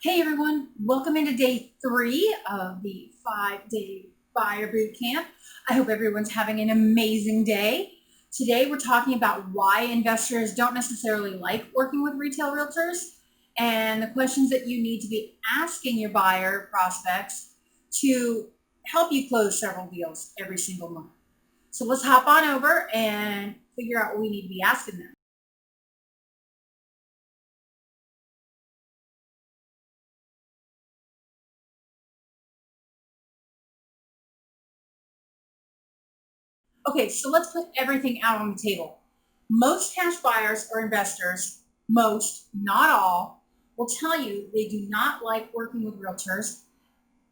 Hey everyone, welcome into day 3 of the 5-day Buyer Bootcamp. I hope everyone's having an amazing day. Today we're talking about why investors don't necessarily like working with retail realtors and the questions that you need to be asking your buyer prospects to help you close several deals every single month. So let's hop on over and figure out what we need to be asking them. Okay, so let's put everything out on the table. Most cash buyers or investors, most, not all, will tell you they do not like working with realtors,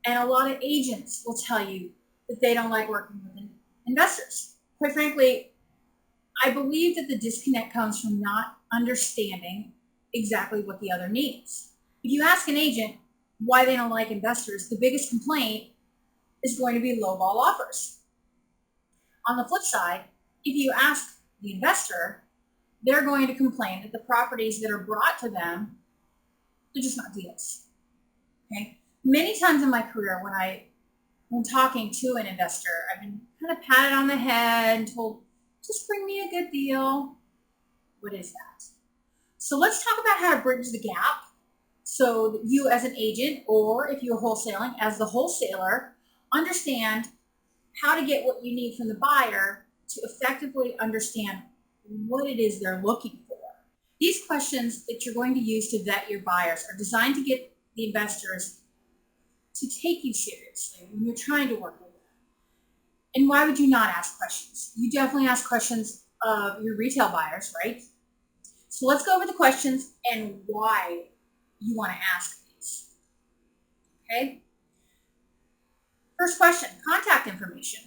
and a lot of agents will tell you that they don't like working with investors. Quite frankly, I believe that the disconnect comes from not understanding exactly what the other needs. If you ask an agent why they don't like investors, the biggest complaint is going to be lowball offers. On the flip side, if you ask the investor, they're going to complain that the properties that are brought to them, they're just not deals. Okay. Many times in my career, when talking to an investor, I've been kind of patted on the head and told, just bring me a good deal. What is that? So let's talk about how to bridge the gap so that you as an agent, or if you're wholesaling as the wholesaler, understand how to get what you need from the buyer to effectively understand what it is they're looking for. These questions that you're going to use to vet your buyers are designed to get the investors to take you seriously when you're trying to work with them. And why would you not ask questions? You definitely ask questions of your retail buyers, right? So let's go over the questions and why you want to ask these. Okay? First question, contact information.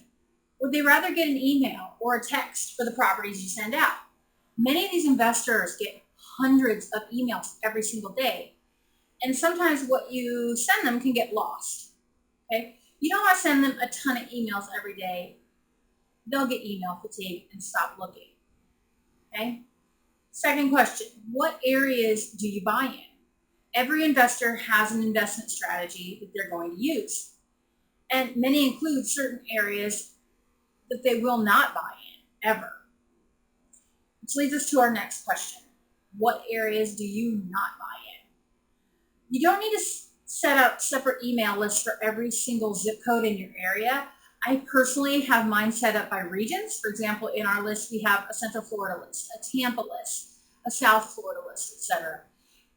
Would they rather get an email or a text for the properties you send out? Many of these investors get hundreds of emails every single day, and sometimes what you send them can get lost. Okay? You don't want to send them a ton of emails every day. They'll get email fatigue and stop looking. Okay? Second question, what areas do you buy in? Every investor has an investment strategy that they're going to use, and many include certain areas that they will not buy in ever. Which leads us to our next question. What areas do you not buy in? You don't need to set up separate email lists for every single zip code in your area. I personally have mine set up by regions. For example, in our list, we have a Central Florida list, a Tampa list, a South Florida list, etc.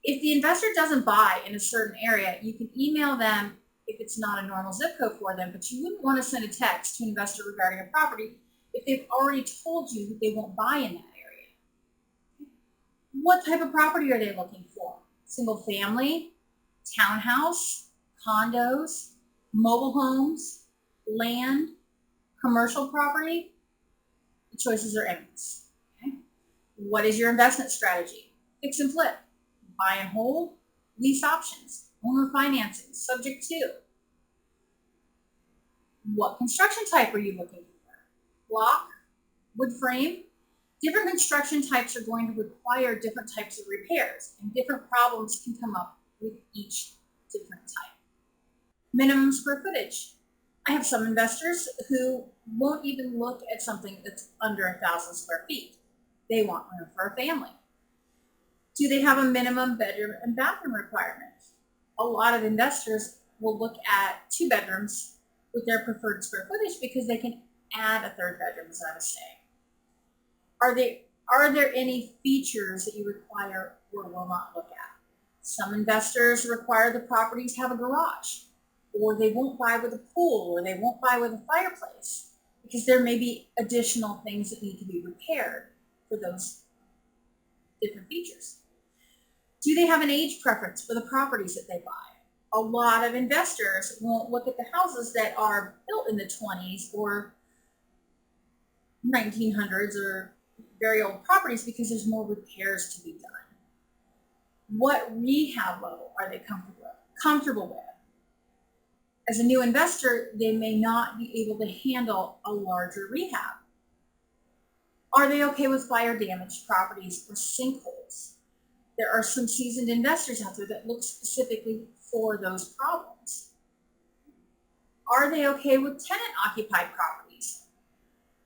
If the investor doesn't buy in a certain area, you can email them if it's not a normal zip code for them, but you wouldn't want to send a text to an investor regarding a property if they've already told you that they won't buy in that area. What type of property are they looking for? Single family, townhouse, condos, mobile homes, land, commercial property? The choices are endless. Okay? What is your investment strategy? Fix and flip, buy and hold, lease options, owner financing, subject to. What construction type are you looking for? Block, wood frame? Different construction types are going to require different types of repairs, and different problems can come up with each different type. Minimum square footage. I have some investors who won't even look at something that's under 1,000 square feet. They want room for a family. Do they have a minimum bedroom and bathroom requirement? A lot of investors will look at 2 bedrooms with their preferred square footage because they can add a 3rd bedroom, as I was saying. Are there any features that you require or will not look at? Some investors require the properties have a garage, or they won't buy with a pool, or they won't buy with a fireplace because there may be additional things that need to be repaired for those different features. Do they have an age preference for the properties that they buy? A lot of investors won't look at the houses that are built in the 20s or 1900s or very old properties because there's more repairs to be done. What rehab level are they comfortable with? As a new investor, they may not be able to handle a larger rehab. Are they okay with fire damaged properties or sinkholes? There are some seasoned investors out there that look specifically for those problems. Are they okay with tenant occupied properties?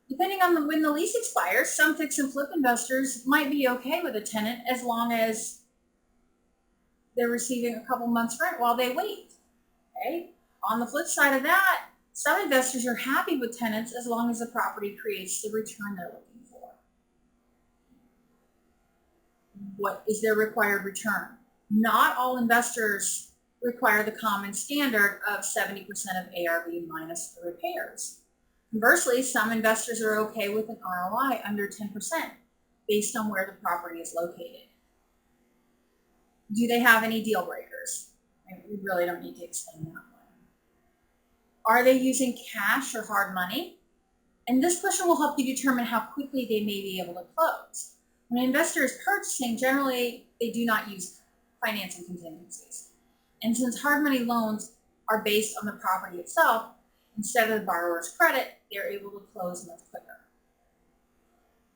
Depending on when the lease expires, some fix and flip investors might be okay with a tenant as long as they're receiving a couple months rent while they wait. Okay. On the flip side of that, some investors are happy with tenants as long as the property creates the return they're looking for. What is their required return? Not all investors require the common standard of 70% of ARV minus the repairs. Conversely, some investors are okay with an ROI under 10% based on where the property is located. Do they have any deal breakers? We really don't need to explain that one. Are they using cash or hard money? And this question will help you determine how quickly they may be able to close. When an investor is purchasing, generally they do not use financing contingencies. And since hard money loans are based on the property itself, instead of the borrower's credit, they're able to close much quicker.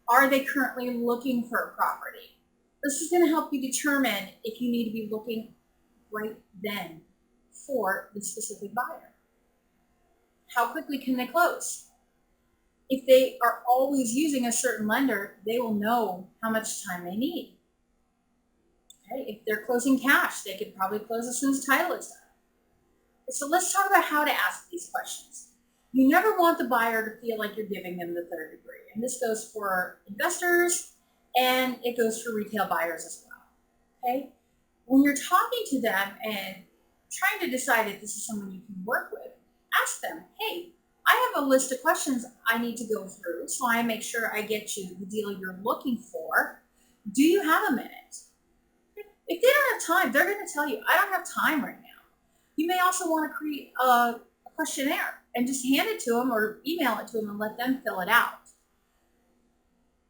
Are they currently looking for a property? This is going to help you determine if you need to be looking right then for the specific buyer. How quickly can they close? If they are always using a certain lender, they will know how much time they need. Okay? If they're closing cash, they could probably close as soon as title is done. So let's talk about how to ask these questions. You never want the buyer to feel like you're giving them the third degree. And this goes for investors and it goes for retail buyers as well. Okay? When you're talking to them and trying to decide if this is someone you can work with, ask them, hey, I have a list of questions I need to go through so I make sure I get you the deal you're looking for. Do you have a minute? If they don't have time, they're going to tell you, I don't have time right now. You may also want to create a questionnaire and just hand it to them or email it to them and let them fill it out.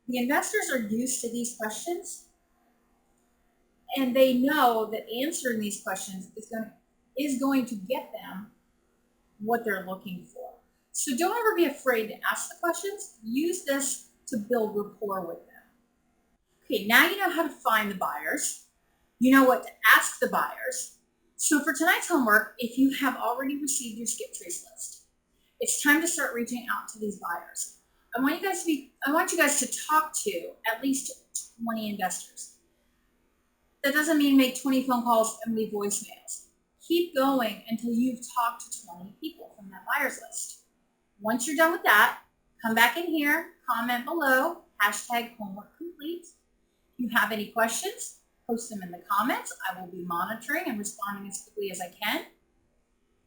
The investors are used to these questions and they know that answering these questions is going to get them what they're looking for. So don't ever be afraid to ask the questions. Use this to build rapport with them. Okay, now you know how to find the buyers. You know what to ask the buyers. So for tonight's homework, if you have already received your skip trace list, it's time to start reaching out to these buyers. I want you guys to talk to at least 20 investors. That doesn't mean make 20 phone calls and leave voicemails. Keep going until you've talked to 20 people from that buyer's list. Once you're done with that, come back in here, comment below, #homework complete. If you have any questions, post them in the comments. I will be monitoring and responding as quickly as I can.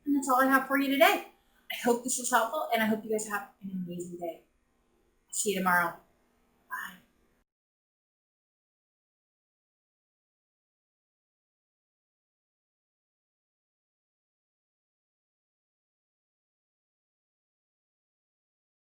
And that's all I have for you today. I hope this was helpful and I hope you guys have an amazing day. See you tomorrow.